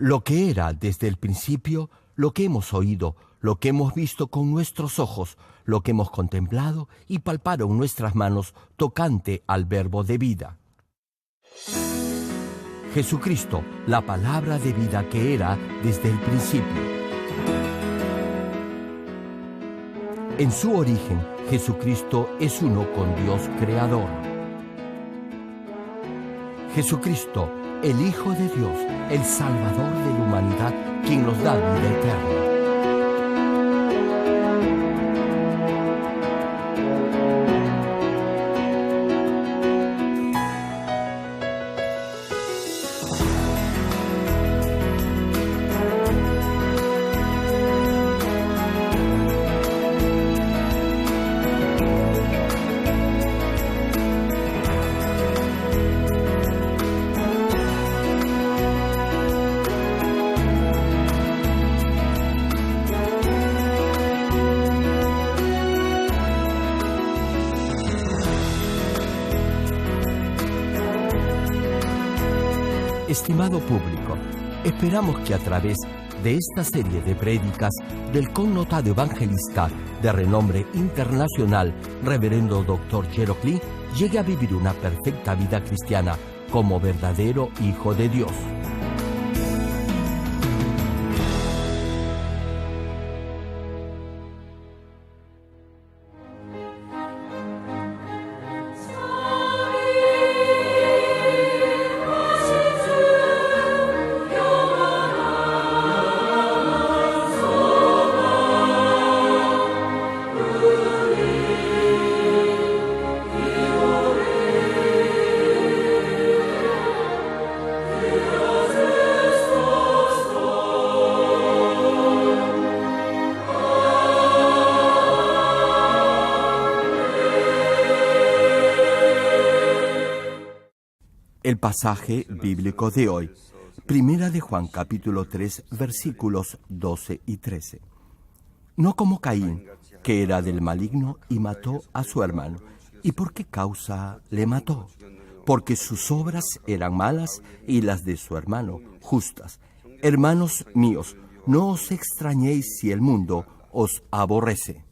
Lo que era desde el principio, lo que hemos oído, lo que hemos visto con nuestros ojos, lo que hemos contemplado y palpado en nuestras manos tocante al Verbo de vida. Jesucristo, la palabra de vida que era desde el principio. En su origen, Jesucristo es uno con Dios creador. Jesucristo, el Hijo de Dios, el Salvador de la humanidad, quien nos da vida eterna. Estimado público, esperamos que a través de esta serie de prédicas del connotado evangelista de renombre internacional, Reverendo Dr. Gerald Lee, llegue a vivir una perfecta vida cristiana como verdadero Hijo de Dios. El pasaje bíblico de hoy, Primera de Juan capítulo 3, versículos 12 y 13. No como Caín, que era del maligno y mató a su hermano. ¿Y por qué causa le mató? Porque sus obras eran malas y las de su hermano justas. Hermanos míos, no os extrañéis si el mundo os aborrece.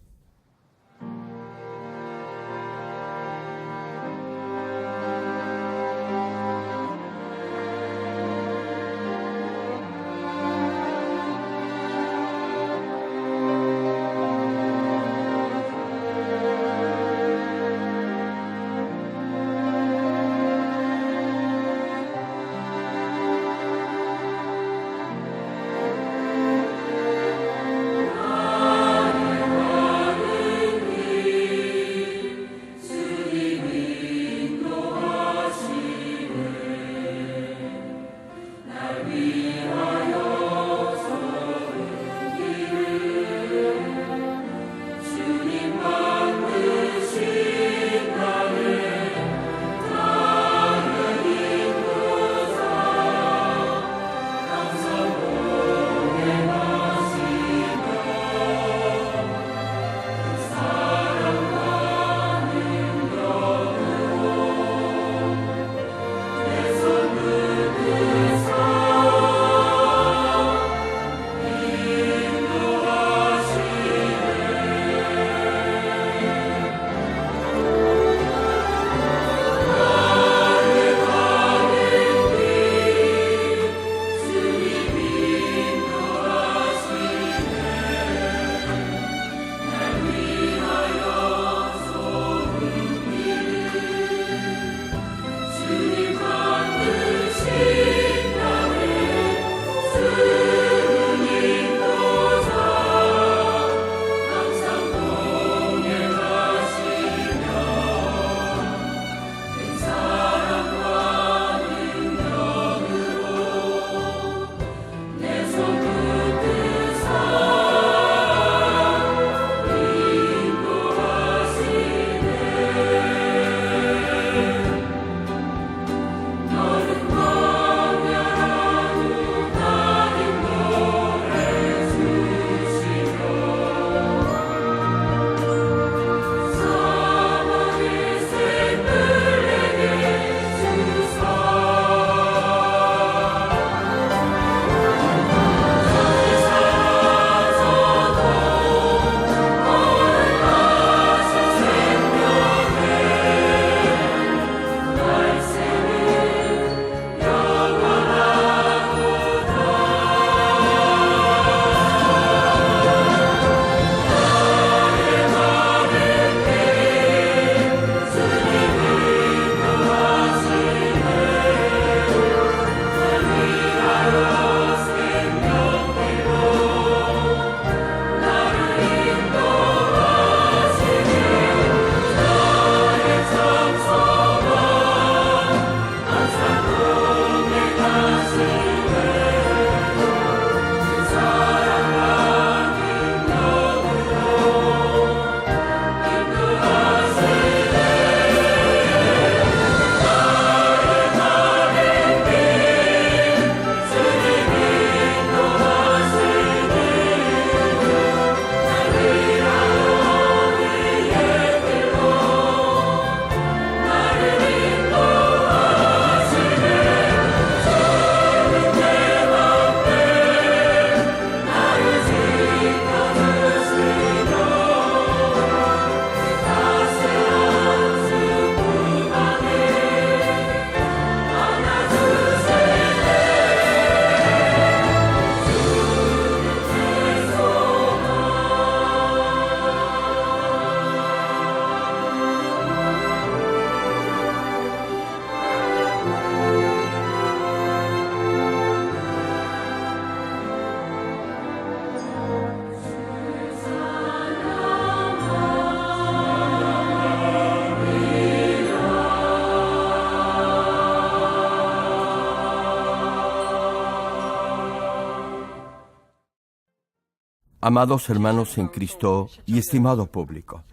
Amados hermanos en Cristo y estimado público,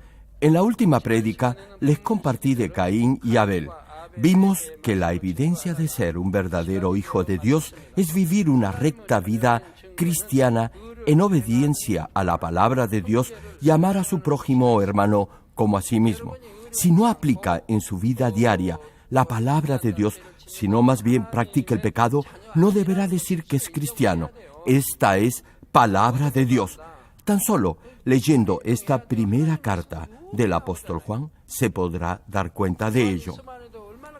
en la última prédica les compartí de Caín y Abel. Vimos que la evidencia de ser un verdadero hijo de Dios es vivir una recta vida cristiana en obediencia a la palabra de Dios y amar a su prójimo o hermano como a sí mismo. Si no aplica en su vida diaria la palabra de Dios, sino más bien practica el pecado, no deberá decir que es cristiano. Esta es palabra de Dios. Tan solo leyendo esta primera carta del apóstol Juan se podrá dar cuenta de ello.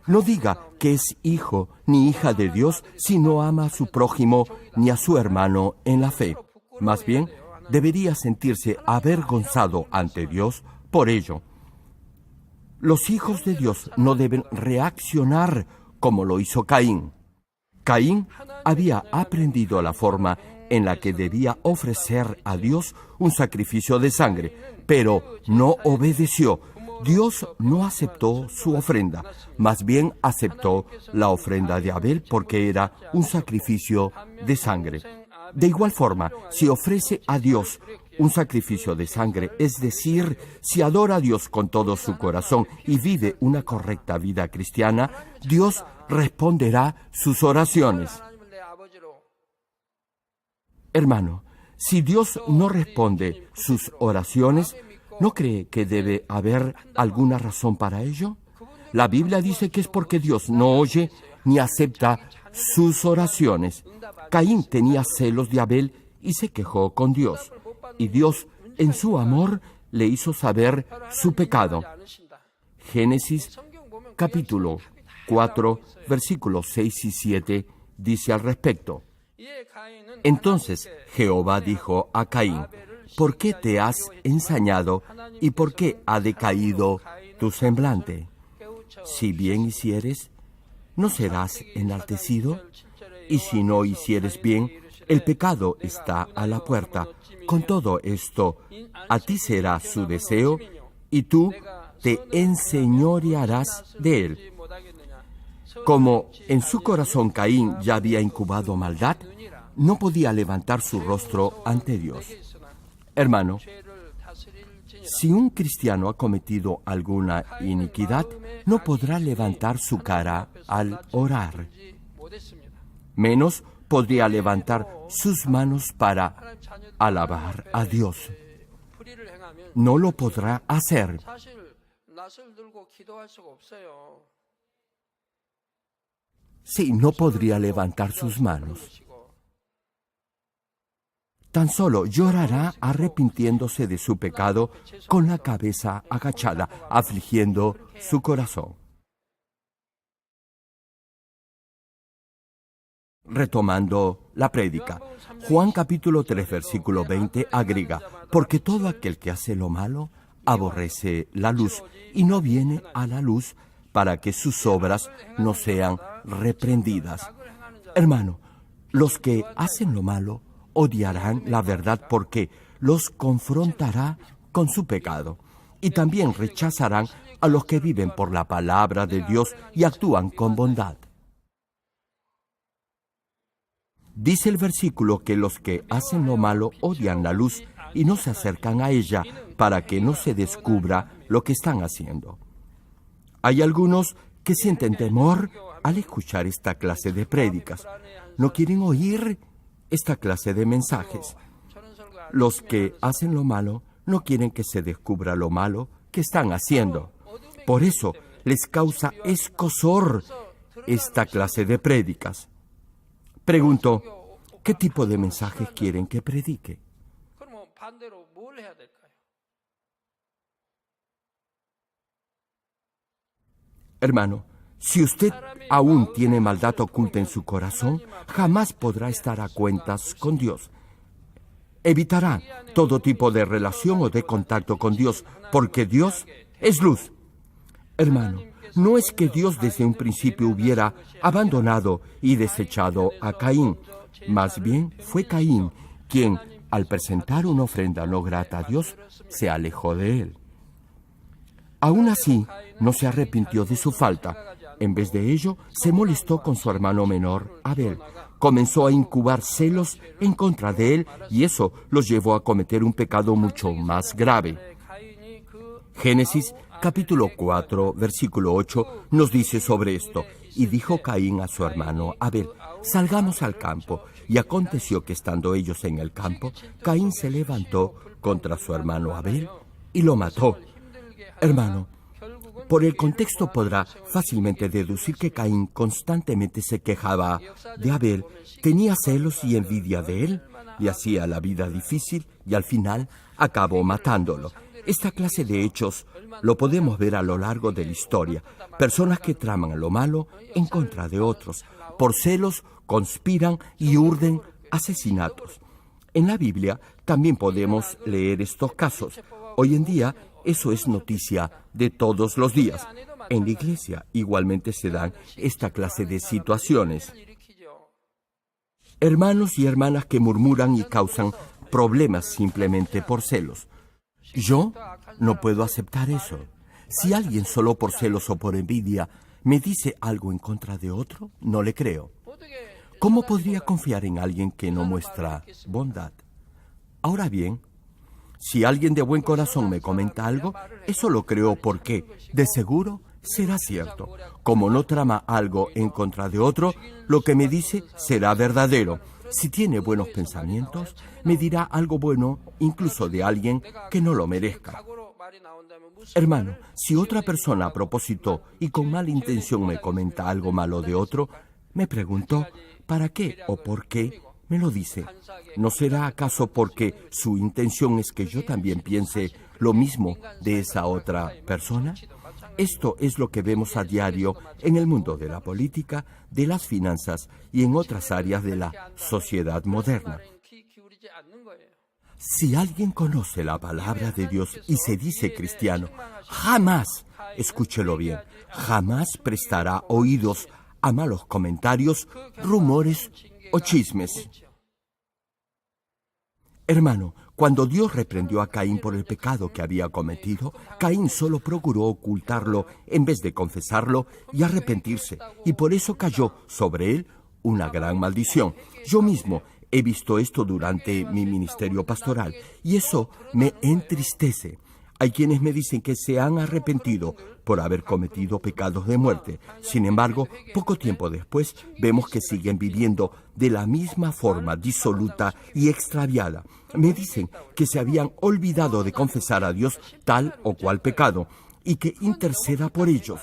No diga que es hijo ni hija de Dios si no ama a su prójimo ni a su hermano en la fe. Más bien, debería sentirse avergonzado ante Dios por ello. Los hijos de Dios no deben reaccionar como lo hizo Caín. Caín había aprendido la forma en la que debía ofrecer a Dios un sacrificio de sangre, pero no obedeció. Dios no aceptó su ofrenda, más bien aceptó la ofrenda de Abel porque era un sacrificio de sangre. De igual forma, si ofrece a Dios un sacrificio de sangre, es decir, si adora a Dios con todo su corazón y vive una correcta vida cristiana, Dios responderá sus oraciones. Hermano, si Dios no responde sus oraciones, ¿no cree que debe haber alguna razón para ello? La Biblia dice que es porque Dios no oye ni acepta sus oraciones. Caín tenía celos de Abel y se quejó con Dios. Y Dios, en su amor, le hizo saber su pecado. Génesis, capítulo 4, versículos 6 y 7, dice al respecto. Entonces Jehová dijo a Caín: ¿por qué te has ensañado y por qué ha decaído tu semblante? Si bien hicieres, ¿no serás enaltecido? Y si no hicieres bien, el pecado está a la puerta. Con todo esto, a ti será su deseo y tú te enseñorearás de él. Como en su corazón Caín ya había incubado maldad, no podía levantar su rostro ante Dios. Hermano, si un cristiano ha cometido alguna iniquidad, no podrá levantar su cara al orar. Menos podría levantar sus manos para alabar a Dios. No lo podrá hacer. Sí, no podría levantar sus manos. Tan solo llorará arrepintiéndose de su pecado con la cabeza agachada, afligiendo su corazón. Retomando la prédica, Juan capítulo 3, versículo 20 agrega: porque todo aquel que hace lo malo aborrece la luz y no viene a la luz para que sus obras no sean reprendidas. Hermano, los que hacen lo malo odiarán la verdad porque los confrontará con su pecado. Y también rechazarán a los que viven por la palabra de Dios y actúan con bondad. Dice el versículo que los que hacen lo malo odian la luz y no se acercan a ella para que no se descubra lo que están haciendo. Hay algunos que sienten temor al escuchar esta clase de prédicas. No quieren oír esta clase de mensajes. Los que hacen lo malo no quieren que se descubra lo malo que están haciendo. Por eso les causa escozor esta clase de prédicas. Pregunto, ¿qué tipo de mensajes quieren que predique? Hermano, si usted aún tiene maldad oculta en su corazón, jamás podrá estar a cuentas con Dios. Evitará todo tipo de relación o de contacto con Dios, porque Dios es luz. Hermano, no es que Dios desde un principio hubiera abandonado y desechado a Caín. Más bien fue Caín quien, al presentar una ofrenda no grata a Dios, se alejó de él. Aún así, no se arrepintió de su falta. En vez de ello, se molestó con su hermano menor, Abel. Comenzó a incubar celos en contra de él y eso los llevó a cometer un pecado mucho más grave. Génesis capítulo 4, versículo 8 nos dice sobre esto: y dijo Caín a su hermano Abel: salgamos al campo. Y aconteció que estando ellos en el campo, Caín se levantó contra su hermano Abel y lo mató. Hermano, por el contexto podrá fácilmente deducir que Caín constantemente se quejaba de Abel, tenía celos y envidia de él, le hacía la vida difícil y al final acabó matándolo. Esta clase de hechos lo podemos ver a lo largo de la historia. Personas que traman lo malo en contra de otros. Por celos conspiran y urden asesinatos. En la Biblia también podemos leer estos casos. Hoy en día eso es noticia de todos los días. En la iglesia igualmente se dan esta clase de situaciones. Hermanos y hermanas que murmuran y causan problemas simplemente por celos. Yo no puedo aceptar eso. Si alguien solo por celos o por envidia me dice algo en contra de otro, no le creo. ¿Cómo podría confiar en alguien que no muestra bondad? Ahora bien, si alguien de buen corazón me comenta algo, eso lo creo porque, de seguro, será cierto. Como no trama algo en contra de otro, lo que me dice será verdadero. Si tiene buenos pensamientos, me dirá algo bueno, incluso de alguien que no lo merezca. Hermano, si otra persona a propósito y con mala intención me comenta algo malo de otro, me pregunto, ¿para qué o por qué me lo dice? ¿No será acaso porque su intención es que yo también piense lo mismo de esa otra persona? Esto es lo que vemos a diario en el mundo de la política, de las finanzas y en otras áreas de la sociedad moderna. Si alguien conoce la palabra de Dios y se dice cristiano, jamás, escúchelo bien, jamás prestará oídos a malos comentarios, rumores o chismes. Hermano, cuando Dios reprendió a Caín por el pecado que había cometido, Caín solo procuró ocultarlo en vez de confesarlo y arrepentirse, y por eso cayó sobre él una gran maldición. Yo mismo he visto esto durante mi ministerio pastoral, y eso me entristece. Hay quienes me dicen que se han arrepentido por haber cometido pecados de muerte. Sin embargo, poco tiempo después, vemos que siguen viviendo de la misma forma disoluta y extraviada. Me dicen que se habían olvidado de confesar a Dios tal o cual pecado y que interceda por ellos.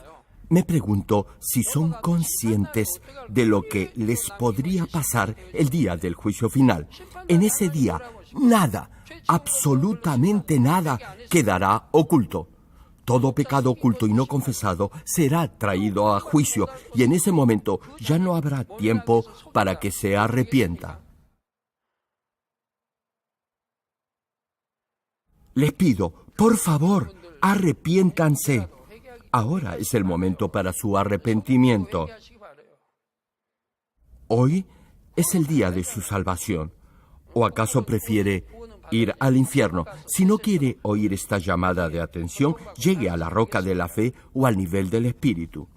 Me pregunto si son conscientes de lo que les podría pasar el día del juicio final. En ese día, nada, absolutamente nada, quedará oculto. Todo pecado oculto y no confesado será traído a juicio y en ese momento ya no habrá tiempo para que se arrepienta. Les pido, por favor, arrepiéntanse. Ahora es el momento para su arrepentimiento. Hoy es el día de su salvación. ¿O acaso prefiere ir al infierno? Si no quiere oír esta llamada de atención, llegue a la roca de la fe o al nivel del Espíritu.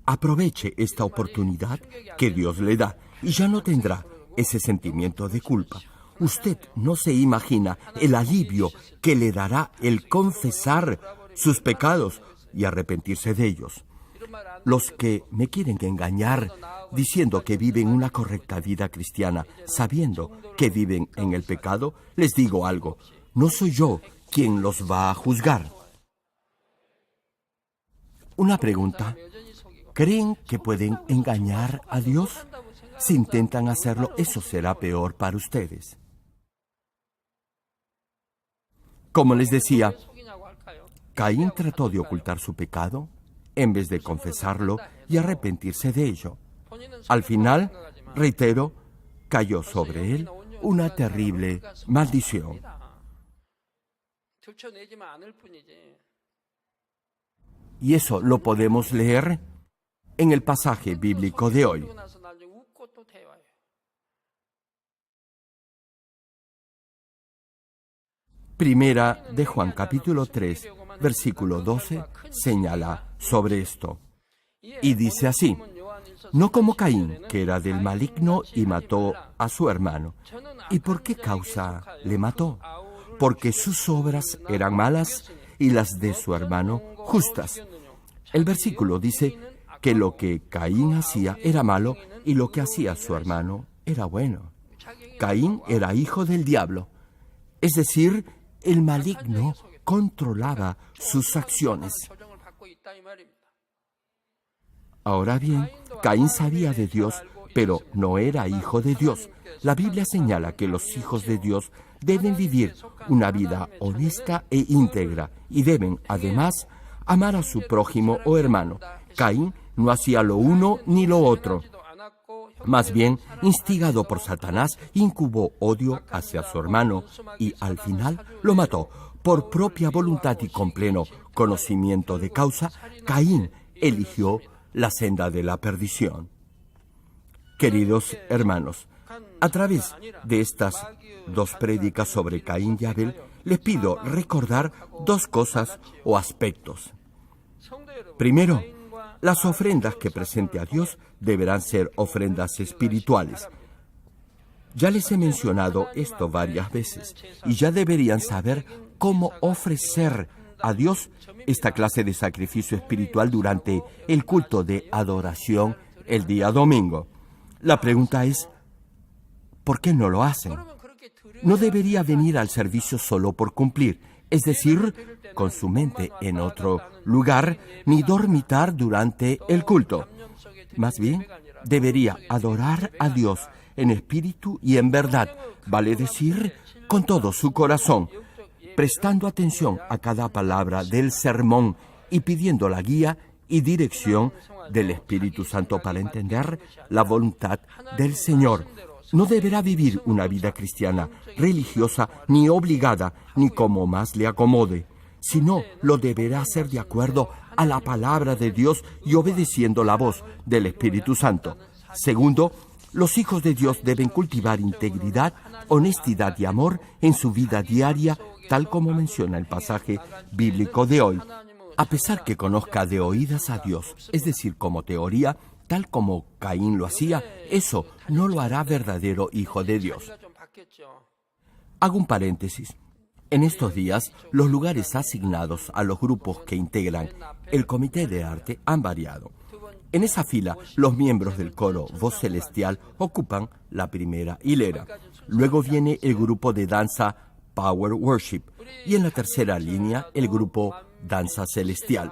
Aproveche esta oportunidad que Dios le da y ya no tendrá ese sentimiento de culpa. Usted no se imagina el alivio que le dará el confesar sus pecados y arrepentirse de ellos. Los que me quieren engañar diciendo que viven una correcta vida cristiana, sabiendo que viven en el pecado, les digo algo, no soy yo quien los va a juzgar. Una pregunta, ¿creen que pueden engañar a Dios? Si intentan hacerlo, eso será peor para ustedes. Como les decía, Caín trató de ocultar su pecado en vez de confesarlo y arrepentirse de ello. Al final, reitero, cayó sobre él una terrible maldición. Y eso lo podemos leer en el pasaje bíblico de hoy. Primera de Juan, capítulo 3, versículo 12, señala sobre esto. Y dice así: no como Caín, que era del maligno y mató a su hermano. ¿Y por qué causa le mató? Porque sus obras eran malas y las de su hermano justas. El versículo dice que lo que Caín hacía era malo y lo que hacía su hermano era bueno. Caín era hijo del diablo, es decir, el maligno controlaba sus acciones. Ahora bien, Caín sabía de Dios, pero no era hijo de Dios. La Biblia señala que los hijos de Dios deben vivir una vida honesta e íntegra y deben, además, amar a su prójimo o hermano. Caín no hacía lo uno ni lo otro. Más bien, instigado por Satanás, incubó odio hacia su hermano y, al final, lo mató. Por propia voluntad y con pleno conocimiento de causa, Caín eligió la senda de la perdición. Queridos hermanos, a través de estas dos prédicas sobre Caín y Abel, les pido recordar dos cosas o aspectos. Primero, las ofrendas que presente a Dios deberán ser ofrendas espirituales. Ya les he mencionado esto varias veces y ya deberían saber cómo ofrecer a Dios esta clase de sacrificio espiritual durante el culto de adoración el día domingo. La pregunta es, ¿por qué no lo hacen? No debería venir al servicio solo por cumplir, es decir, con su mente en otro lugar, ni dormitar durante el culto. Más bien, debería adorar a Dios en espíritu y en verdad, vale decir, con todo su corazón, prestando atención a cada palabra del sermón y pidiendo la guía y dirección del Espíritu Santo para entender la voluntad del Señor. No deberá vivir una vida cristiana, religiosa, ni obligada, ni como más le acomode, sino lo deberá hacer de acuerdo a la palabra de Dios y obedeciendo la voz del Espíritu Santo. Segundo, los hijos de Dios deben cultivar integridad, honestidad y amor en su vida diaria, tal como menciona el pasaje bíblico de hoy. A pesar que conozca de oídas a Dios, es decir, como teoría, tal como Caín lo hacía, eso no lo hará verdadero hijo de Dios. Hago un paréntesis. En estos días, los lugares asignados a los grupos que integran el Comité de Arte han variado. En esa fila, los miembros del coro Voz Celestial ocupan la primera hilera. Luego viene el grupo de danza Power Worship y en la tercera línea el grupo Danza Celestial.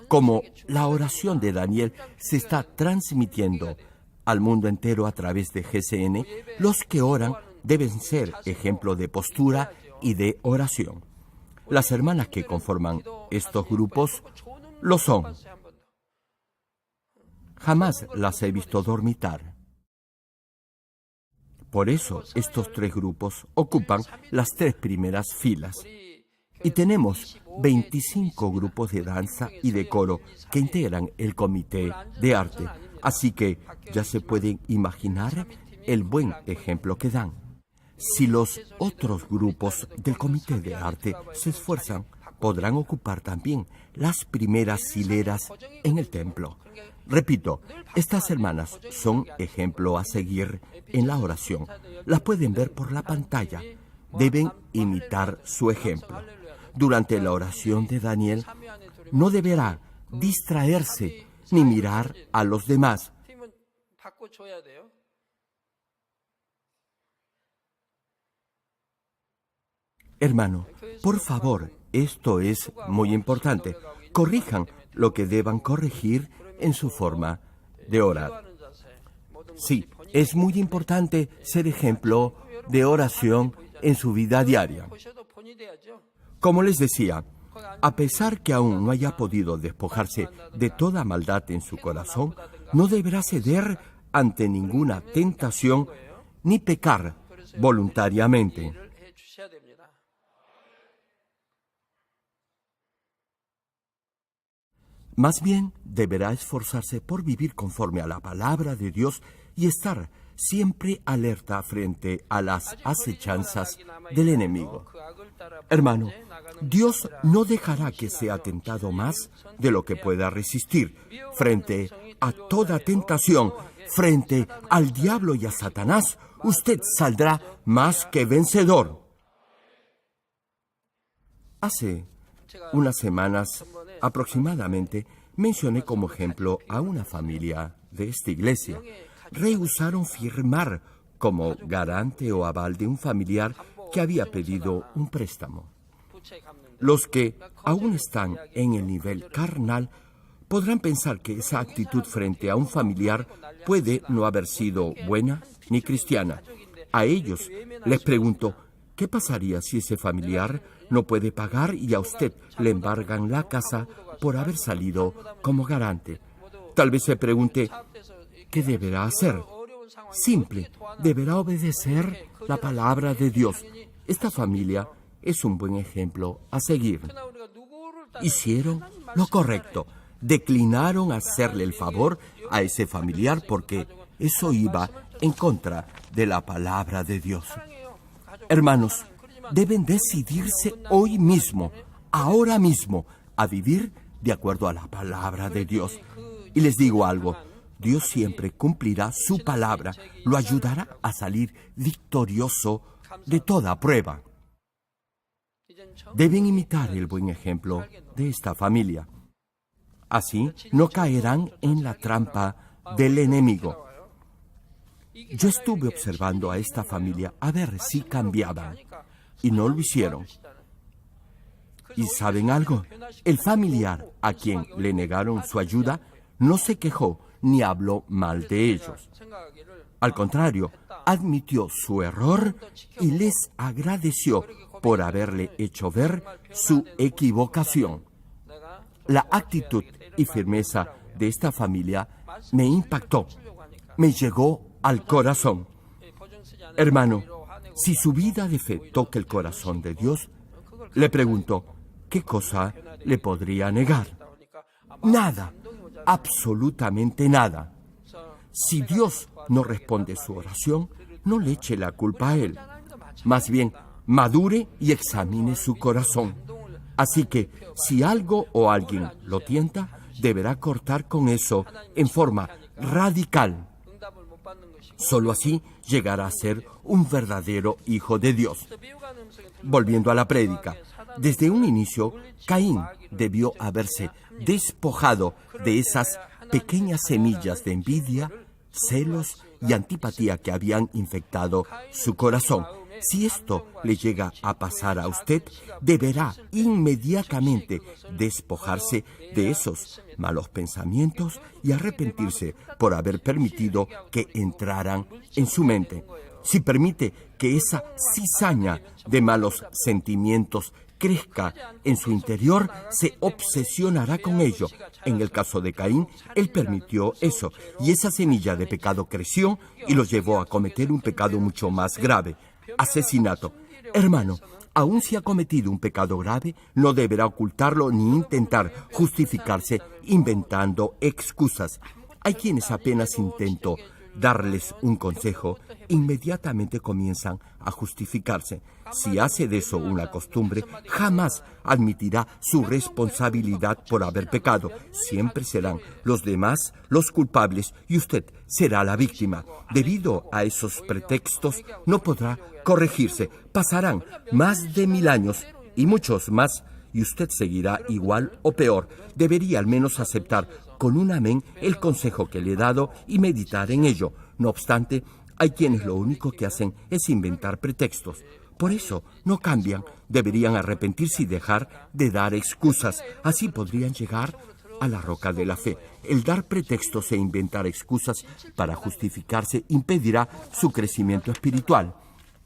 Como la oración de Daniel se está transmitiendo al mundo entero a través de GCN, los que oran deben ser ejemplo de postura y de oración. Las hermanas que conforman estos grupos lo son. Jamás las he visto dormitar. Por eso, estos tres grupos ocupan las tres primeras filas. Y tenemos 25 grupos de danza y de coro que integran el Comité de Arte. Así que ya se pueden imaginar el buen ejemplo que dan. Si los otros grupos del Comité de Arte se esfuerzan, podrán ocupar también las primeras hileras en el templo. Repito, estas hermanas son ejemplo a seguir en la oración. Las pueden ver por la pantalla. Deben imitar su ejemplo. Durante la oración de Daniel, no deberá distraerse ni mirar a los demás. Hermano, por favor, esto es muy importante. Corrijan lo que deban corregir en su forma de orar. Sí, es muy importante ser ejemplo de oración en su vida diaria. Como les decía, a pesar que aún no haya podido despojarse de toda maldad en su corazón, no deberá ceder ante ninguna tentación ni pecar voluntariamente. Más bien, deberá esforzarse por vivir conforme a la palabra de Dios y estar siempre alerta frente a las acechanzas del enemigo. Hermano, Dios no dejará que sea tentado más de lo que pueda resistir. Frente a toda tentación, frente al diablo y a Satanás, usted saldrá más que vencedor. Hace unas semanas aproximadamente mencioné como ejemplo a una familia de esta iglesia. Rehusaron firmar como garante o aval de un familiar que había pedido un préstamo. Los que aún están en el nivel carnal podrán pensar que esa actitud frente a un familiar puede no haber sido buena ni cristiana. A ellos les pregunto, ¿qué pasaría si ese familiar no puede pagar y a usted le embargan la casa por haber salido como garante? Tal vez se pregunte, ¿qué deberá hacer? Simple, deberá obedecer la palabra de Dios. Esta familia es un buen ejemplo a seguir. Hicieron lo correcto. Declinaron hacerle el favor a ese familiar porque eso iba en contra de la palabra de Dios. Hermanos, deben decidirse hoy mismo, ahora mismo, a vivir de acuerdo a la palabra de Dios. Y les digo algo, Dios siempre cumplirá su palabra, lo ayudará a salir victorioso de toda prueba. Deben imitar el buen ejemplo de esta familia. Así no caerán en la trampa del enemigo. Yo estuve observando a esta familia a ver si cambiaban, y no lo hicieron. ¿Y saben algo? El familiar a quien le negaron su ayuda no se quejó ni habló mal de ellos. Al contrario, admitió su error y les agradeció por haberle hecho ver su equivocación. La actitud y firmeza de esta familia me impactó, me llegó al corazón. Hermano, si su vida de fe toca el corazón de Dios, le pregunto, ¿qué cosa le podría negar? Nada, absolutamente nada. Si Dios no responde su oración, no le eche la culpa a Él. Más bien, madure y examine su corazón. Así que, si algo o alguien lo tienta, deberá cortar con eso en forma radical. Solo así llegará a ser un verdadero hijo de Dios. Volviendo a la prédica, desde un inicio, Caín debió haberse despojado de esas pequeñas semillas de envidia, celos y antipatía que habían infectado su corazón. Si esto le llega a pasar a usted, deberá inmediatamente despojarse de esos malos pensamientos y arrepentirse por haber permitido que entraran en su mente. Si permite que esa cizaña de malos sentimientos crezca en su interior, se obsesionará con ello. En el caso de Caín, él permitió eso, y esa semilla de pecado creció y lo llevó a cometer un pecado mucho más grave: asesinato. Hermano, aun si ha cometido un pecado grave, no deberá ocultarlo ni intentar justificarse inventando excusas. Hay quienes apenas intento darles un consejo, inmediatamente comienzan a justificarse. Si hace de eso una costumbre, jamás admitirá su responsabilidad por haber pecado. Siempre serán los demás los culpables y usted será la víctima. Debido a esos pretextos, no podrá corregirse. Pasarán más de 1000 años y muchos más, y usted seguirá igual o peor. Debería al menos aceptar con un amén el consejo que le he dado y meditar en ello. No obstante, hay quienes lo único que hacen es inventar pretextos. Por eso no cambian. Deberían arrepentirse y dejar de dar excusas. Así podrían llegar a la roca de la fe. El dar pretextos e inventar excusas para justificarse impedirá su crecimiento espiritual.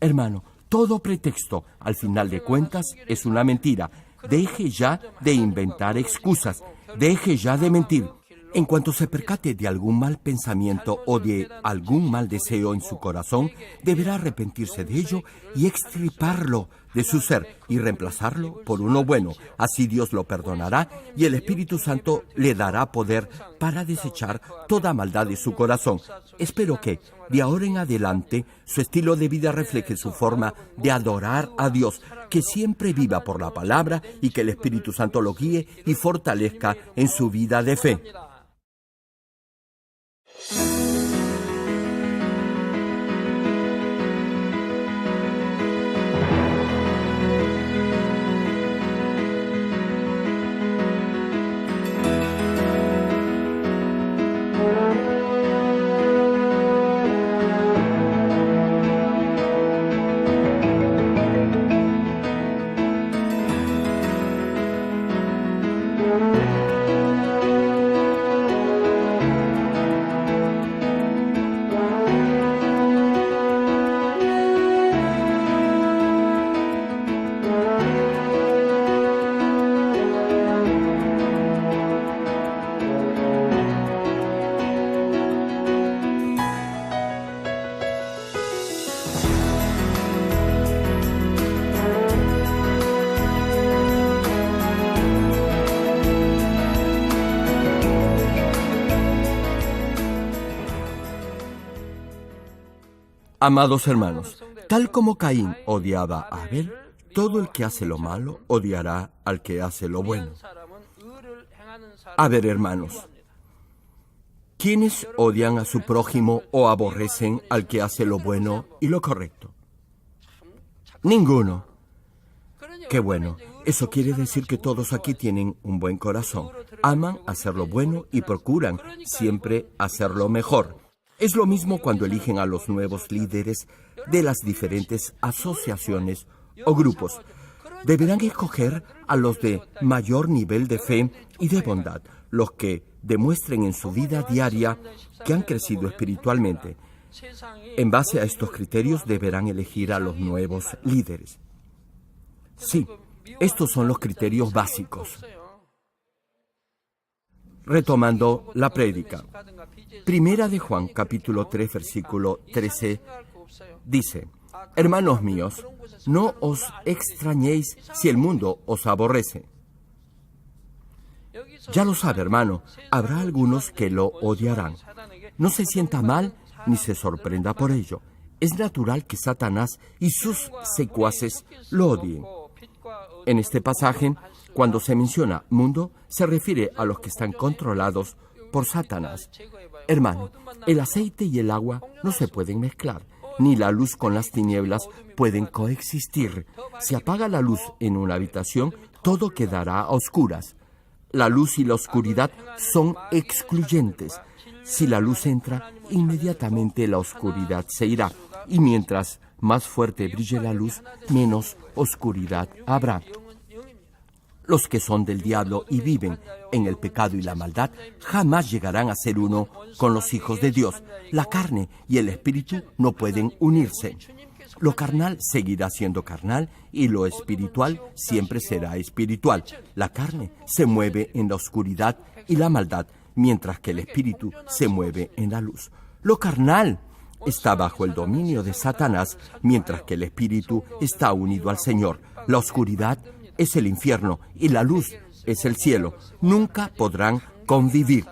Hermano, todo pretexto, al final de cuentas, es una mentira. Deje ya de inventar excusas. Deje ya de mentir. En cuanto se percate de algún mal pensamiento o de algún mal deseo en su corazón, deberá arrepentirse de ello y extirparlo de su ser y reemplazarlo por uno bueno. Así Dios lo perdonará y el Espíritu Santo le dará poder para desechar toda maldad de su corazón. Espero que, de ahora en adelante, su estilo de vida refleje su forma de adorar a Dios, que siempre viva por la palabra y que el Espíritu Santo lo guíe y fortalezca en su vida de fe. Amados hermanos, tal como Caín odiaba a Abel, todo el que hace lo malo odiará al que hace lo bueno. A ver, hermanos, ¿quiénes odian a su prójimo o aborrecen al que hace lo bueno y lo correcto? Ninguno. Qué bueno. Eso quiere decir que todos aquí tienen un buen corazón. Aman hacer lo bueno y procuran siempre hacer lo mejor. Es lo mismo cuando eligen a los nuevos líderes de las diferentes asociaciones o grupos. Deberán escoger a los de mayor nivel de fe y de bondad, los que demuestren en su vida diaria que han crecido espiritualmente. En base a estos criterios deberán elegir a los nuevos líderes. Sí, estos son los criterios básicos. Retomando la prédica. Primera de Juan, capítulo 3, versículo 13, dice: Hermanos míos, no os extrañéis si el mundo os aborrece. Ya lo sabe, hermano, habrá algunos que lo odiarán. No se sienta mal ni se sorprenda por ello. Es natural que Satanás y sus secuaces lo odien. En este pasaje, cuando se menciona mundo, se refiere a los que están controlados por Satanás. Hermano, el aceite y el agua no se pueden mezclar, ni la luz con las tinieblas pueden coexistir. Si apaga la luz en una habitación, todo quedará a oscuras. La luz y la oscuridad son excluyentes. Si la luz entra, inmediatamente la oscuridad se irá, y mientras más fuerte brille la luz, menos oscuridad habrá. Los que son del diablo y viven en el pecado y la maldad jamás llegarán a ser uno con los hijos de Dios. La carne y el espíritu no pueden unirse. Lo carnal seguirá siendo carnal y lo espiritual siempre será espiritual. La carne se mueve en la oscuridad y la maldad, mientras que el espíritu se mueve en la luz. Lo carnal está bajo el dominio de Satanás, mientras que el espíritu está unido al Señor. La oscuridad es el infierno y la luz es el cielo. Nunca podrán convivir.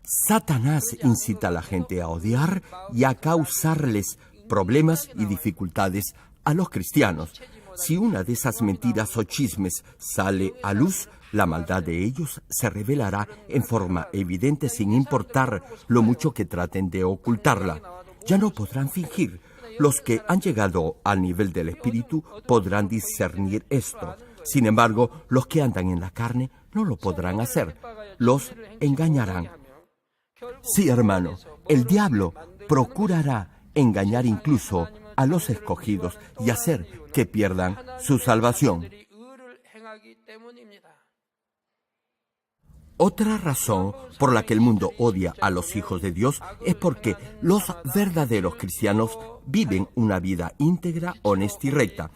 Satanás incita a la gente a odiar y a causarles problemas y dificultades a los cristianos. Si una de esas mentiras o chismes sale a luz, la maldad de ellos se revelará en forma evidente sin importar lo mucho que traten de ocultarla. Ya no podrán fingir. Los que han llegado al nivel del espíritu podrán discernir esto. Sin embargo, los que andan en la carne no lo podrán hacer. Los engañarán. Sí, hermano, el diablo procurará engañar incluso a los escogidos y hacer que pierdan su salvación. Otra razón por la que el mundo odia a los hijos de Dios es porque los verdaderos cristianos viven una vida íntegra, honesta y recta.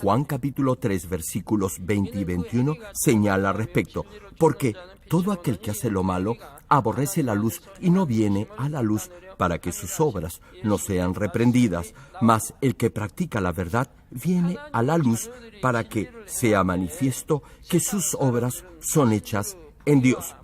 Juan capítulo 3, versículos 20 y 21 señala al respecto, porque todo aquel que hace lo malo aborrece la luz y no viene a la luz para que sus obras no sean reprendidas, mas el que practica la verdad viene a la luz para que sea manifiesto que sus obras son hechas en Dios.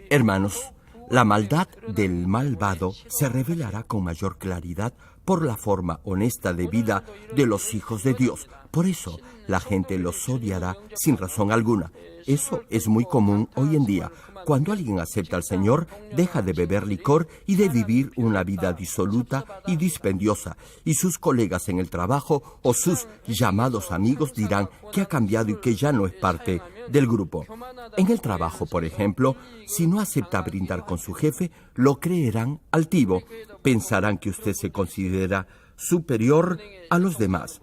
Hermanos, la maldad del malvado se revelará con mayor claridad por la forma honesta de vida de los hijos de Dios. Por eso la gente los odiará sin razón alguna. Eso es muy común hoy en día. Cuando alguien acepta al Señor, deja de beber licor y de vivir una vida disoluta y dispendiosa, y sus colegas en el trabajo o sus llamados amigos dirán que ha cambiado y que ya no es parte del grupo. En el trabajo, por ejemplo, si no acepta brindar con su jefe, lo creerán altivo. Pensarán que usted se considera superior a los demás.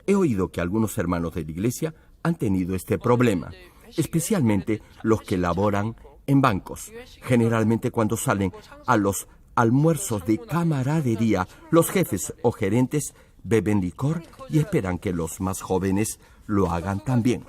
He oído que algunos hermanos de la iglesia han tenido este problema, especialmente los que laboran en bancos. Generalmente cuando salen a los almuerzos de camaradería, los jefes o gerentes beben licor y esperan que los más jóvenes lo hagan también.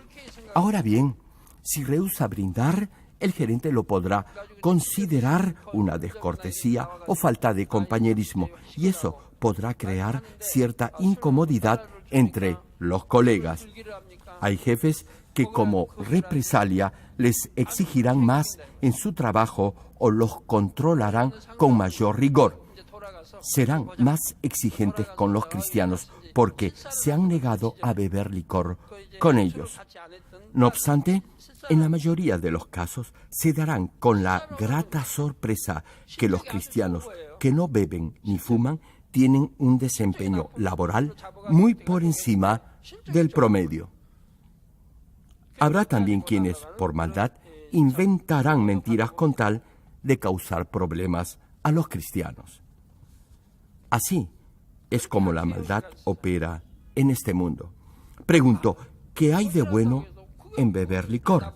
Ahora bien, si rehúsa brindar, el gerente lo podrá considerar una descortesía o falta de compañerismo, y eso podrá crear cierta incomodidad entre los colegas. Hay jefes que como represalia les exigirán más en su trabajo o los controlarán con mayor rigor. Serán más exigentes con los cristianos porque se han negado a beber licor con ellos. No obstante, en la mayoría de los casos se darán con la grata sorpresa que los cristianos que no beben ni fuman tienen un desempeño laboral muy por encima del promedio. Habrá también quienes, por maldad, inventarán mentiras con tal de causar problemas a los cristianos. Así es como la maldad opera en este mundo. Pregunto, ¿qué hay de bueno en beber licor?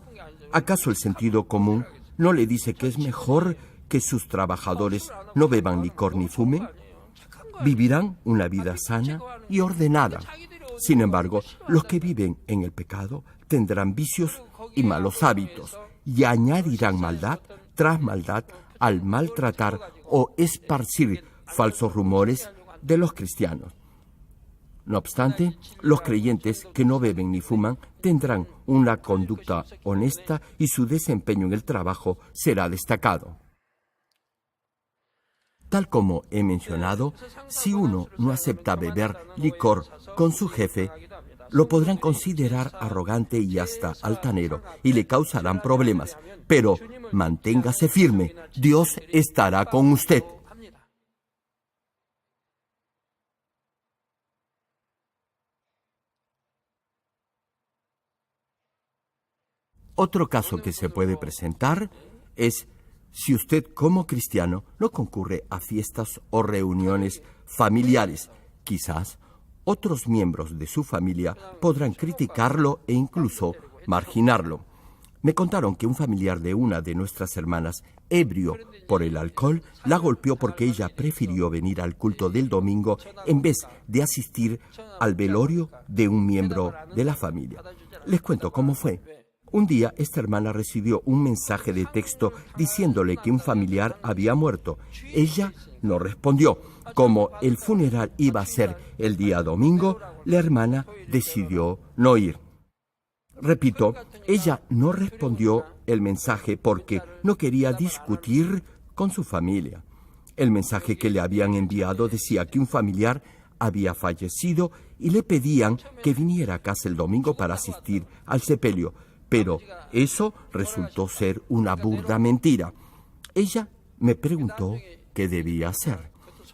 ¿Acaso el sentido común no le dice que es mejor que sus trabajadores no beban licor ni fumen? Vivirán una vida sana y ordenada. Sin embargo, los que viven en el pecado tendrán vicios y malos hábitos y añadirán maldad tras maldad al maltratar o esparcir falsos rumores de los cristianos. No obstante, los creyentes que no beben ni fuman tendrán una conducta honesta y su desempeño en el trabajo será destacado. Tal como he mencionado, si uno no acepta beber licor con su jefe, lo podrán considerar arrogante y hasta altanero y le causarán problemas. Pero manténgase firme, Dios estará con usted. Otro caso que se puede presentar es si usted como cristiano no concurre a fiestas o reuniones familiares. Quizás otros miembros de su familia podrán criticarlo e incluso marginarlo. Me contaron que un familiar de una de nuestras hermanas, ebrio por el alcohol, la golpeó porque ella prefirió venir al culto del domingo en vez de asistir al velorio de un miembro de la familia. Les cuento cómo fue. Un día, esta hermana recibió un mensaje de texto diciéndole que un familiar había muerto. Ella no respondió. Como el funeral iba a ser el día domingo, la hermana decidió no ir. Repito, ella no respondió el mensaje porque no quería discutir con su familia. El mensaje que le habían enviado decía que un familiar había fallecido y le pedían que viniera a casa el domingo para asistir al sepelio. Pero eso resultó ser una burda mentira. Ella me preguntó qué debía hacer.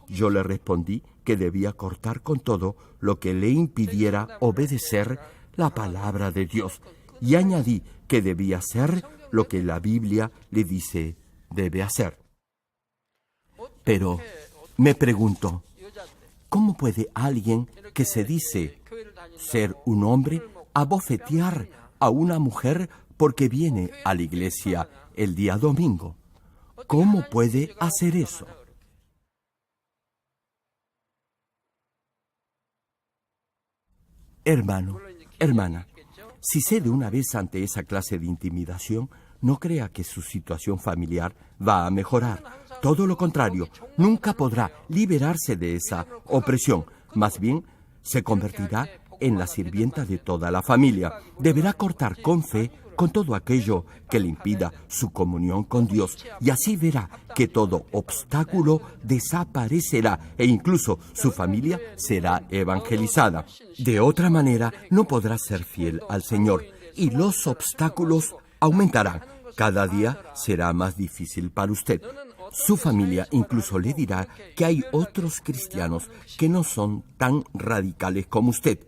Yo le respondí que debía cortar con todo lo que le impidiera obedecer la palabra de Dios y añadí que debía hacer lo que la Biblia le dice debe hacer. Pero me pregunto, ¿cómo puede alguien que se dice ser un hombre abofetear a una mujer porque viene a la iglesia el día domingo? ¿Cómo puede hacer eso? Hermano, hermana, si cede una vez ante esa clase de intimidación, no crea que su situación familiar va a mejorar. Todo lo contrario, nunca podrá liberarse de esa opresión. Más bien, se convertirá en la sirvienta de toda la familia. Deberá cortar con fe con todo aquello que le impida su comunión con Dios, y así verá que todo obstáculo desaparecerá e incluso su familia será evangelizada. De otra manera, no podrá ser fiel al Señor y los obstáculos aumentarán. Cada día será más difícil para usted. Su familia incluso le dirá que hay otros cristianos que no son tan radicales como usted,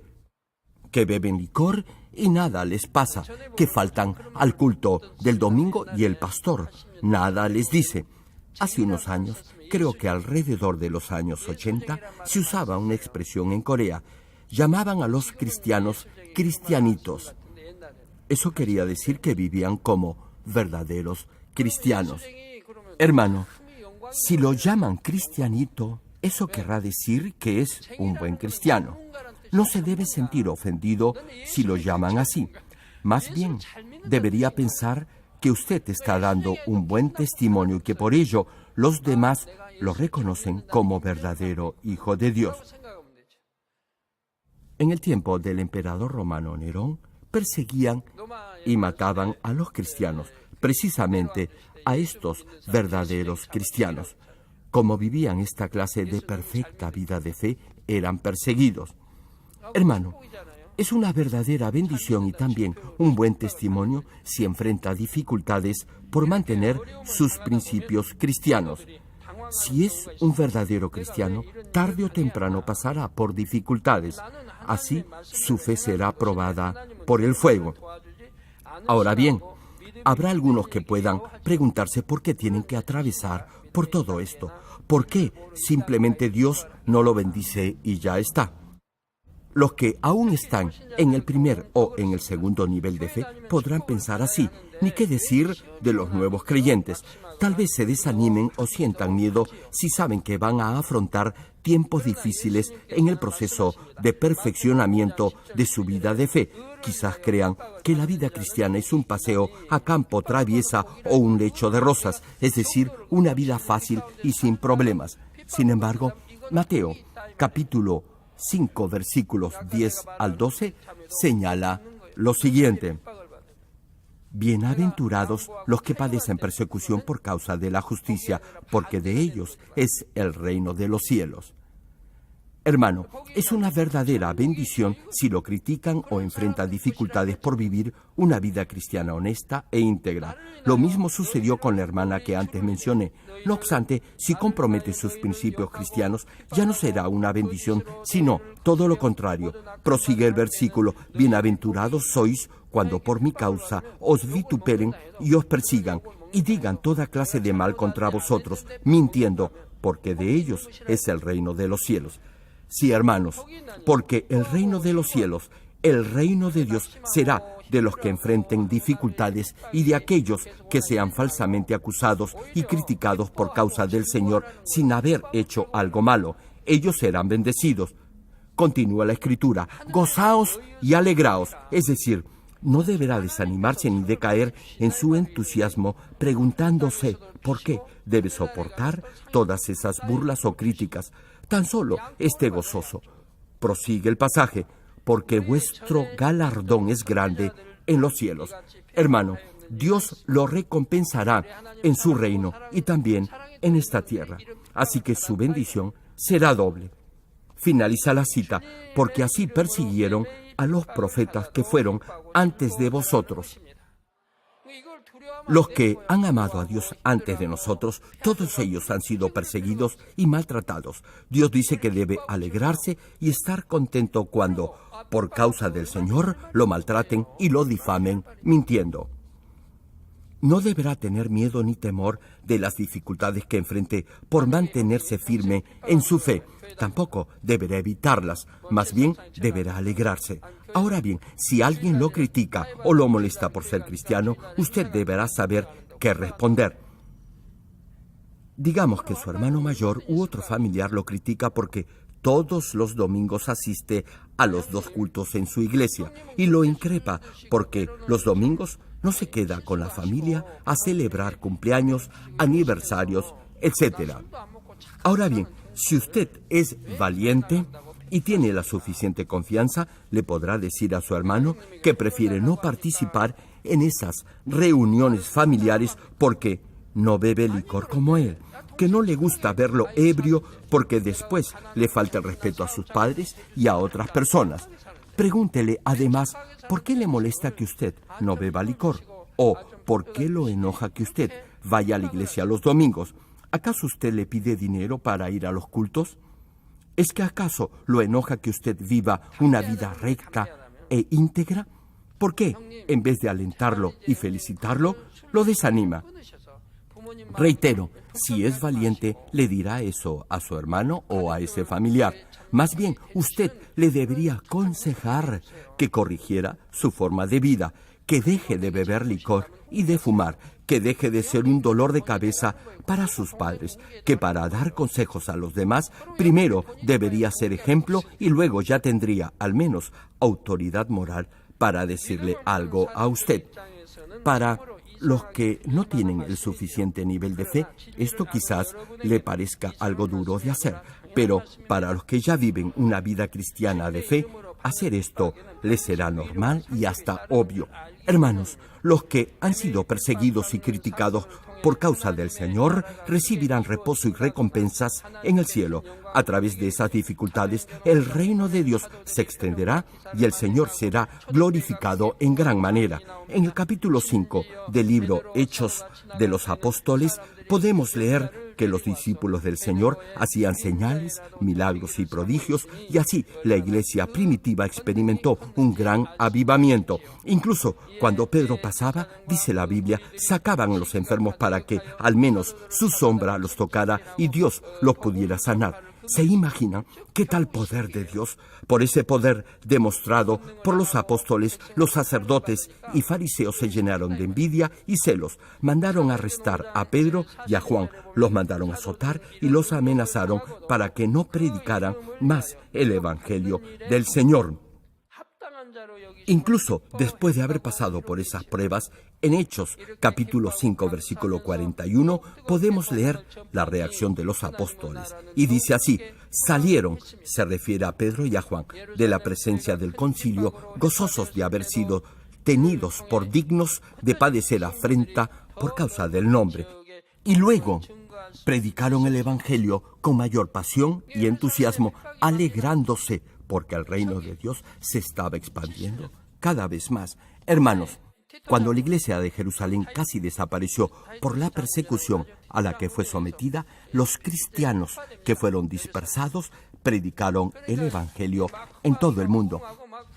que beben licor y nada les pasa, que faltan al culto del domingo y el pastor nada les dice. Hace unos años, creo que alrededor de los años 80, se usaba una expresión en Corea. Llamaban a los cristianos cristianitos. Eso quería decir que vivían como verdaderos cristianos. Hermano, si lo llaman cristianito, eso querrá decir que es un buen cristiano. No se debe sentir ofendido si lo llaman así. Más bien, debería pensar que usted está dando un buen testimonio y que por ello los demás lo reconocen como verdadero hijo de Dios. En el tiempo del emperador romano Nerón, perseguían y mataban a los cristianos, precisamente a estos verdaderos cristianos. Como vivían esta clase de perfecta vida de fe, eran perseguidos. Hermano, es una verdadera bendición y también un buen testimonio si enfrenta dificultades por mantener sus principios cristianos. Si es un verdadero cristiano, tarde o temprano pasará por dificultades. Así, su fe será probada por el fuego. Ahora bien, habrá algunos que puedan preguntarse por qué tienen que atravesar por todo esto. ¿Por qué simplemente Dios no lo bendice y ya está? Los que aún están en el primer o en el segundo nivel de fe podrán pensar así, ni qué decir de los nuevos creyentes. Tal vez se desanimen o sientan miedo si saben que van a afrontar tiempos difíciles en el proceso de perfeccionamiento de su vida de fe. Quizás crean que la vida cristiana es un paseo a campo traviesa o un lecho de rosas, es decir, una vida fácil y sin problemas. Sin embargo, Mateo, capítulo 5, versículos 10 al 12, señala lo siguiente: Bienaventurados los que padecen persecución por causa de la justicia, porque de ellos es el reino de los cielos. Hermano, es una verdadera bendición si lo critican o enfrenta dificultades por vivir una vida cristiana honesta e íntegra. Lo mismo sucedió con la hermana que antes mencioné. No obstante, si compromete sus principios cristianos, ya no será una bendición, sino todo lo contrario. Prosigue el versículo: Bienaventurados sois cuando por mi causa os vituperen y os persigan, y digan toda clase de mal contra vosotros, mintiendo, porque de ellos es el reino de los cielos. Sí, hermanos, porque el reino de los cielos, el reino de Dios, será de los que enfrenten dificultades y de aquellos que sean falsamente acusados y criticados por causa del Señor sin haber hecho algo malo. Ellos serán bendecidos. Continúa la Escritura: gozaos y alegraos, es decir, no deberá desanimarse ni decaer en su entusiasmo preguntándose por qué debe soportar todas esas burlas o críticas. Tan solo esté gozoso. Prosigue el pasaje: porque vuestro galardón es grande en los cielos. Hermano, Dios lo recompensará en su reino y también en esta tierra. Así que su bendición será doble. Finaliza la cita: porque así persiguieron a los profetas que fueron antes de vosotros. Los que han amado a Dios antes de nosotros, todos ellos han sido perseguidos y maltratados. Dios dice que debe alegrarse y estar contento cuando, por causa del Señor, lo maltraten y lo difamen mintiendo. No deberá tener miedo ni temor de las dificultades que enfrente por mantenerse firme en su fe. Tampoco deberá evitarlas, más bien deberá alegrarse. Ahora bien, si alguien lo critica o lo molesta por ser cristiano, usted deberá saber qué responder. Digamos que su hermano mayor u otro familiar lo critica porque todos los domingos asiste a los 2 cultos en su iglesia y lo increpa porque los domingos no se queda con la familia a celebrar cumpleaños, aniversarios, etc. Ahora bien, si usted es valiente y tiene la suficiente confianza, le podrá decir a su hermano que prefiere no participar en esas reuniones familiares porque no bebe licor como él, que no le gusta verlo ebrio porque después le falta el respeto a sus padres y a otras personas. Pregúntele además por qué le molesta que usted no beba licor o por qué lo enoja que usted vaya a la iglesia los domingos. ¿Acaso usted le pide dinero para ir a los cultos? ¿Es que acaso lo enoja que usted viva una vida recta e íntegra? ¿Por qué, en vez de alentarlo y felicitarlo, lo desanima? Reitero, si es valiente, le dirá eso a su hermano o a ese familiar. Más bien, usted le debería aconsejar que corrigiera su forma de vida, que deje de beber licor y de fumar, que deje de ser un dolor de cabeza para sus padres, que para dar consejos a los demás, primero debería ser ejemplo y luego ya tendría, al menos, autoridad moral para decirle algo a usted. Para los que no tienen el suficiente nivel de fe, esto quizás le parezca algo duro de hacer, pero para los que ya viven una vida cristiana de fe, hacer esto les será normal y hasta obvio. Hermanos, los que han sido perseguidos y criticados por causa del Señor recibirán reposo y recompensas en el cielo. A través de esas dificultades, el reino de Dios se extenderá y el Señor será glorificado en gran manera. En el capítulo 5 del libro Hechos de los Apóstoles, podemos leer que los discípulos del Señor hacían señales, milagros y prodigios, y así la iglesia primitiva experimentó un gran avivamiento. Incluso cuando Pedro pasaba, dice la Biblia, sacaban a los enfermos para que al menos su sombra los tocara y Dios los pudiera sanar. ¿Se imaginan qué tal poder de Dios? Por ese poder demostrado por los apóstoles, los sacerdotes y fariseos se llenaron de envidia y celos. Mandaron arrestar a Pedro y a Juan, los mandaron azotar y los amenazaron para que no predicaran más el evangelio del Señor. Incluso después de haber pasado por esas pruebas, en Hechos, capítulo 5, versículo 41, podemos leer la reacción de los apóstoles. Y dice así: salieron, se refiere a Pedro y a Juan, de la presencia del concilio, gozosos de haber sido tenidos por dignos de padecer afrenta por causa del nombre. Y luego predicaron el evangelio con mayor pasión y entusiasmo, alegrándose porque el reino de Dios se estaba expandiendo cada vez más. Hermanos, cuando la iglesia de Jerusalén casi desapareció por la persecución a la que fue sometida, los cristianos que fueron dispersados predicaron el evangelio en todo el mundo.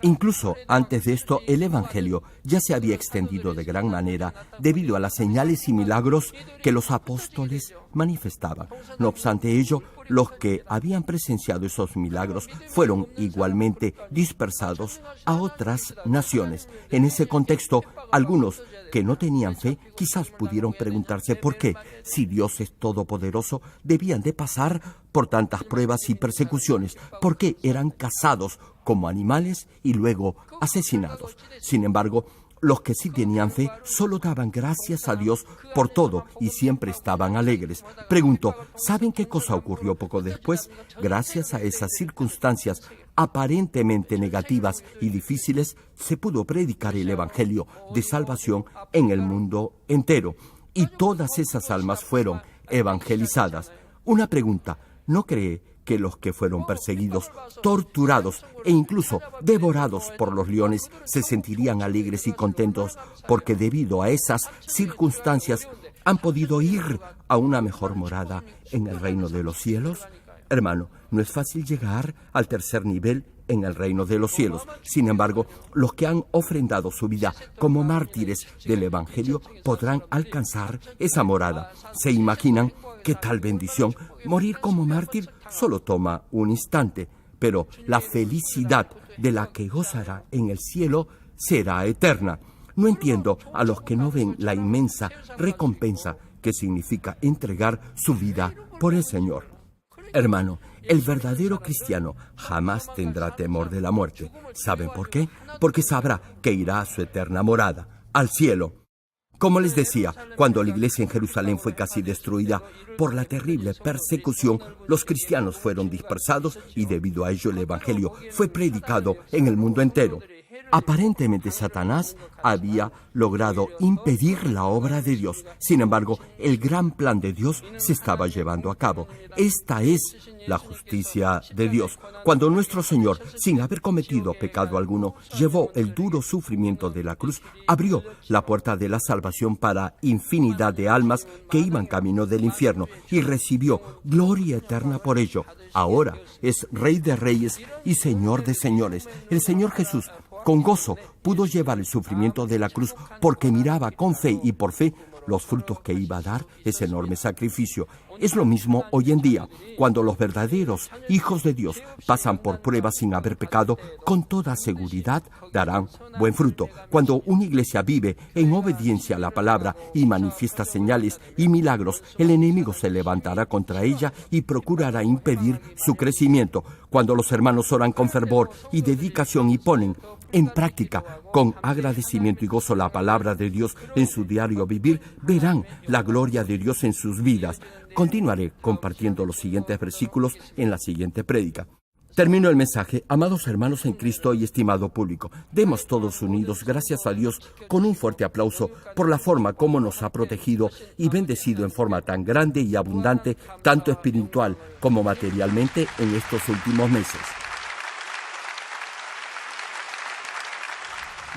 Incluso antes de esto, el evangelio ya se había extendido de gran manera debido a las señales y milagros que los apóstoles manifestaban. No obstante ello, los que habían presenciado esos milagros fueron igualmente dispersados a otras naciones. En ese contexto, algunos que no tenían fe quizás pudieron preguntarse por qué, si Dios es todopoderoso, debían de pasar por tantas pruebas y persecuciones, por qué eran cazados como animales y luego asesinados. Sin embargo, los que sí tenían fe solo daban gracias a Dios por todo y siempre estaban alegres. Pregunto, ¿saben qué cosa ocurrió poco después? Gracias a esas circunstancias aparentemente negativas y difíciles, se pudo predicar el evangelio de salvación en el mundo entero. Y todas esas almas fueron evangelizadas. Una pregunta, ¿no cree que los que fueron perseguidos, torturados e incluso devorados por los leones se sentirían alegres y contentos porque debido a esas circunstancias han podido ir a una mejor morada en el reino de los cielos? Hermano, no es fácil llegar al tercer nivel en el reino de los cielos. Sin embargo, los que han ofrendado su vida como mártires del evangelio podrán alcanzar esa morada. ¿Se imaginan qué tal bendición? Morir como mártir solo toma un instante, pero la felicidad de la que gozará en el cielo será eterna. No entiendo a los que no ven la inmensa recompensa que significa entregar su vida por el Señor. Hermano, El verdadero cristiano jamás tendrá temor de la muerte. ¿Saben por qué? Porque sabrá que irá a su eterna morada, al cielo. Como les decía, cuando la iglesia en Jerusalén fue casi destruida por la terrible persecución, los cristianos fueron dispersados y debido a ello el evangelio fue predicado en el mundo entero. Aparentemente Satanás había logrado impedir la obra de Dios. Sin embargo, el gran plan de Dios se estaba llevando a cabo. Esta es la justicia de Dios. Cuando nuestro Señor, sin haber cometido pecado alguno, llevó el duro sufrimiento de la cruz, abrió la puerta de la salvación para infinidad de almas que iban camino del infierno y recibió gloria eterna por ello. Ahora es Rey de Reyes y Señor de Señores. El Señor Jesús, con gozo, pudo llevar el sufrimiento de la cruz porque miraba con fe y por fe los frutos que iba a dar ese enorme sacrificio. Es lo mismo hoy en día, cuando los verdaderos hijos de Dios pasan por pruebas sin haber pecado, con toda seguridad darán buen fruto. Cuando una iglesia vive en obediencia a la palabra y manifiesta señales y milagros, el enemigo se levantará contra ella y procurará impedir su crecimiento. Cuando los hermanos oran con fervor y dedicación y ponen en práctica con agradecimiento y gozo la palabra de Dios en su diario vivir, verán la gloria de Dios en sus vidas. Continuaré compartiendo los siguientes versículos en la siguiente prédica. Termino el mensaje. Amados hermanos en Cristo y estimado público, demos todos unidos gracias a Dios con un fuerte aplauso por la forma como nos ha protegido y bendecido en forma tan grande y abundante, tanto espiritual como materialmente, en estos últimos meses.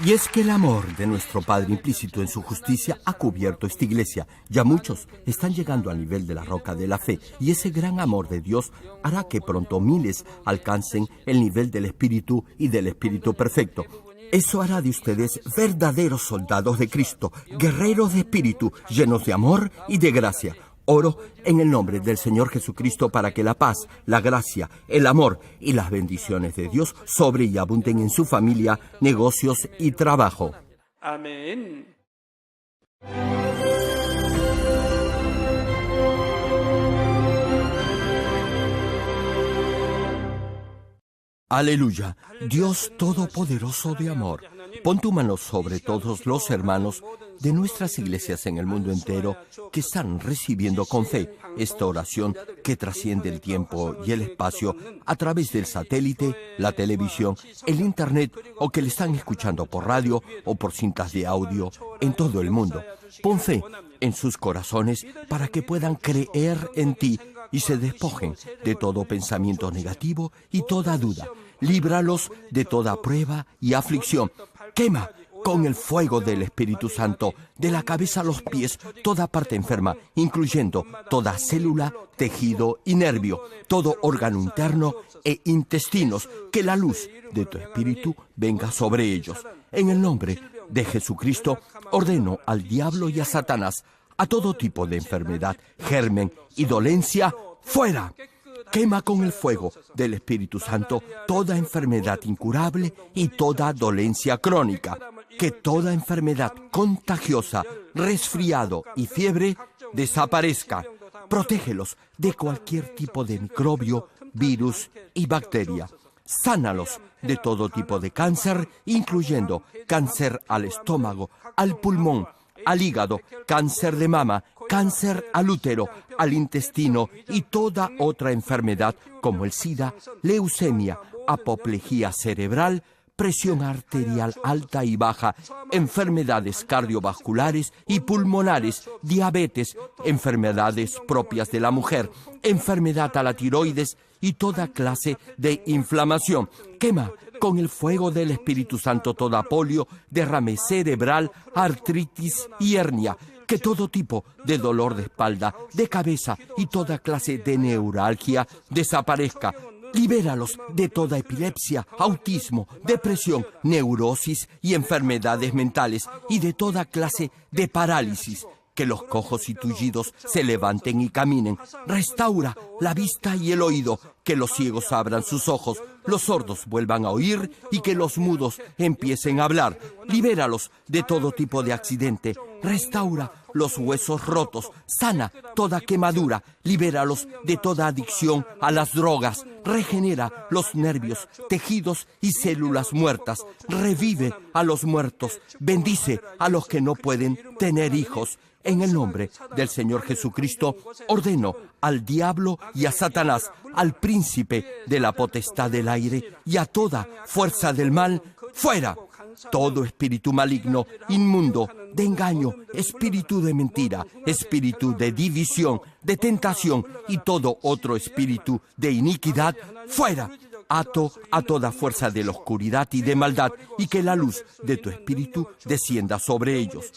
Y es que el amor de nuestro Padre implícito en su justicia ha cubierto esta iglesia. Ya muchos están llegando al nivel de la roca de la fe, y ese gran amor de Dios hará que pronto miles alcancen el nivel del Espíritu y del Espíritu perfecto. Eso hará de ustedes verdaderos soldados de Cristo, guerreros de espíritu, llenos de amor y de gracia. Oro en el nombre del Señor Jesucristo para que la paz, la gracia, el amor y las bendiciones de Dios sobre y abunden en su familia, negocios y trabajo. Amén. Aleluya, Dios Todopoderoso de amor, pon tu mano sobre todos los hermanos de nuestras iglesias en el mundo entero que están recibiendo con fe esta oración que trasciende el tiempo y el espacio a través del satélite, la televisión, el internet o que le están escuchando por radio o por cintas de audio en todo el mundo. Pon fe en sus corazones para que puedan creer en ti y se despojen de todo pensamiento negativo y toda duda. Líbralos de toda prueba y aflicción. Quema con el fuego del Espíritu Santo, de la cabeza a los pies, toda parte enferma, incluyendo toda célula, tejido y nervio, todo órgano interno e intestinos. Que la luz de tu Espíritu venga sobre ellos. En el nombre de Jesucristo, ordeno al diablo y a Satanás, a todo tipo de enfermedad, germen y dolencia, ¡fuera! Quema con el fuego del Espíritu Santo toda enfermedad incurable y toda dolencia crónica. Que toda enfermedad contagiosa, resfriado y fiebre desaparezca. Protégelos de cualquier tipo de microbio, virus y bacteria. Sánalos de todo tipo de cáncer, incluyendo cáncer al estómago, al pulmón, al hígado, cáncer de mama, cáncer al útero, al intestino y toda otra enfermedad como el SIDA, leucemia, apoplejía cerebral, presión arterial alta y baja, enfermedades cardiovasculares y pulmonares, diabetes, enfermedades propias de la mujer, enfermedad a la tiroides y toda clase de inflamación. Quema con el fuego del Espíritu Santo toda polio, derrame cerebral, artritis y hernia. Que todo tipo de dolor de espalda, de cabeza y toda clase de neuralgia desaparezca. Libéralos de toda epilepsia, autismo, depresión, neurosis y enfermedades mentales y de toda clase de parálisis. Que los cojos y tullidos se levanten y caminen. Restaura la vista y el oído. que los ciegos abran sus ojos, los sordos vuelvan a oír y que los mudos empiecen a hablar. Libéralos de todo tipo de accidente, restaura los huesos rotos, sana toda quemadura, libéralos de toda adicción a las drogas, regenera los nervios, tejidos y células muertas, revive a los muertos, bendice a los que no pueden tener hijos. En el nombre del Señor Jesucristo, ordeno al diablo y a Satanás, al príncipe de la potestad del aire y a toda fuerza del mal, fuera. Todo espíritu maligno, inmundo, de engaño, espíritu de mentira, espíritu de división, de tentación y todo otro espíritu de iniquidad, fuera. Ato a toda fuerza de la oscuridad y de maldad, y que la luz de tu espíritu descienda sobre ellos.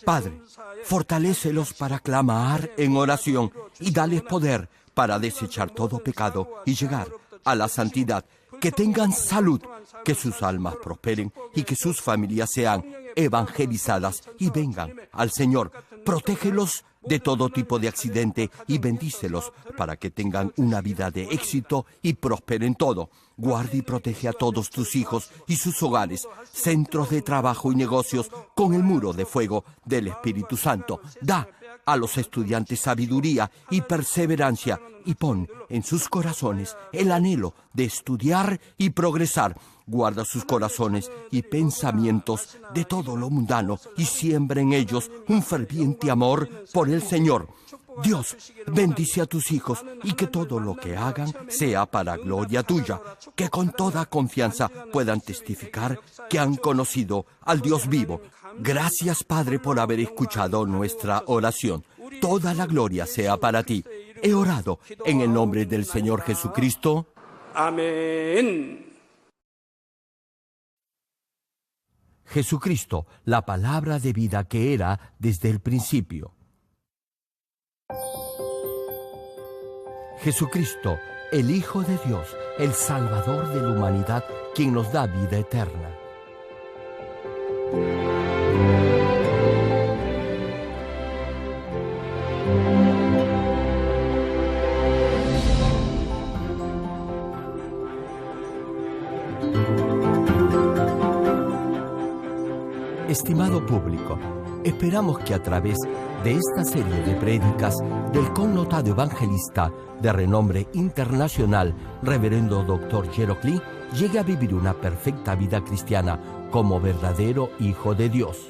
Padre, fortalécelos para clamar en oración y dales poder para desechar todo pecado y llegar a la santidad. Que tengan salud, que sus almas prosperen y que sus familias sean evangelizadas y vengan al Señor. Protégelos de todo tipo de accidente y bendícelos para que tengan una vida de éxito y prosperen todo. Guarda y protege a todos tus hijos y sus hogares, centros de trabajo y negocios con el muro de fuego del Espíritu Santo. Da a los estudiantes sabiduría y perseverancia y pon en sus corazones el anhelo de estudiar y progresar. Guarda sus corazones y pensamientos de todo lo mundano y siembra en ellos un ferviente amor por el Señor. Dios, bendice a tus hijos y que todo lo que hagan sea para gloria tuya, que con toda confianza puedan testificar que han conocido al Dios vivo. Gracias, Padre, por haber escuchado nuestra oración. Toda la gloria sea para ti. He orado en el nombre del Señor Jesucristo. Amén. Jesucristo, la palabra de vida que era desde el principio. Jesucristo, el Hijo de Dios, el Salvador de la humanidad, quien nos da vida eterna. Estimado público, esperamos que a través de esta serie de prédicas del connotado evangelista de renombre internacional, Reverendo Dr. Gerald Lee, llegue a vivir una perfecta vida cristiana como verdadero Hijo de Dios.